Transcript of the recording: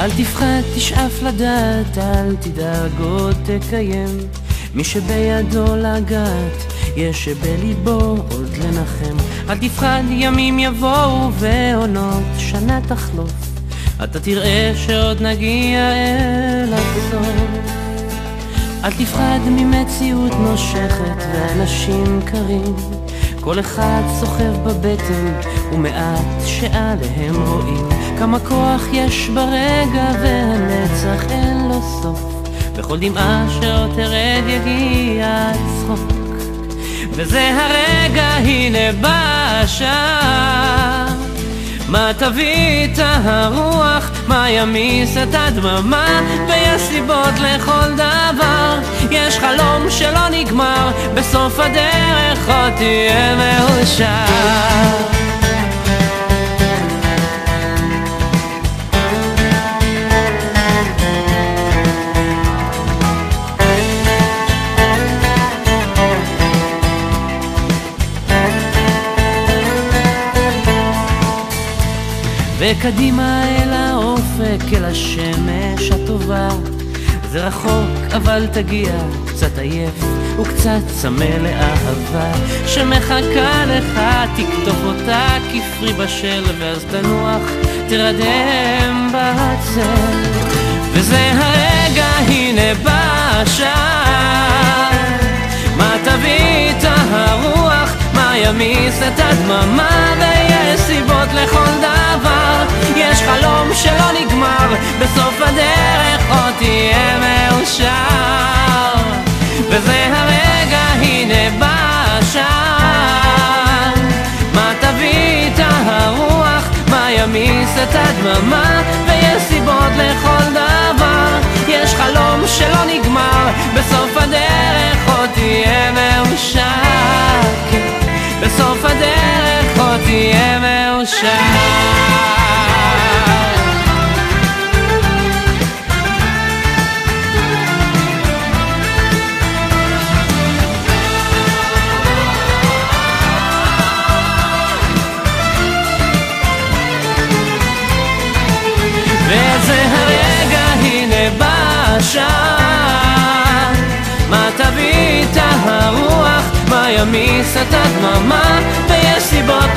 אל תפחד, תשאף לדעת, אל תדאג עוד תקיים. מי שבידו לגעת, יש שבליבו עוד לנחם. אל תפחד, ימים יבואו ועונות שנה תחלוף, אתה תראה שעוד נגיע אל הסוף. אל תפחד ממציאות נושכת ואנשים קרים, כל אחד סוחב בבטן ומעט שעליהם רואים. כמה כוח יש ברגע והנצח אין לו סוף, בכל דמעה שעוד תרד יגיע הצחוק. וזה הרגע, הנה בא השעה, מה תביא את הרוח, מה ימיס את הדממה, ויש סיבות לכל דבר, יש חלום שלא נגמר, בסוף הדרך עוד תהיה מאושר. וקדימה אל האופק, אל השמש הטובה, זה רחוק אבל תגיע, קצת עייף וקצת צמא לאהבה שמחכה לך, תקטוף אותה כפרי בשל, ואז תנוח, תרדם בצל. וזה הרגע, הנה בא השעה, מה תביא את הרוח, מה ימיס את הדממה, ויש סיבות לכל דבר, יש חלום שלא נגמר, בסוף הדרך עוד תהיה מאושר. וזה הרגע, הנה בא השעה, מה תביא את הרוח, מה ימיס את הדממה, ויש סיבות לכל דבר, יש חלום שלא נגמר, בסוף הדרך עוד תהיה מאושר. בסוף הדרך עוד תהיה מאושר. וזה הרגע, הנה בא השעה, מה תביא את הרוח, מה ימיס את הדממה, ויש סיבות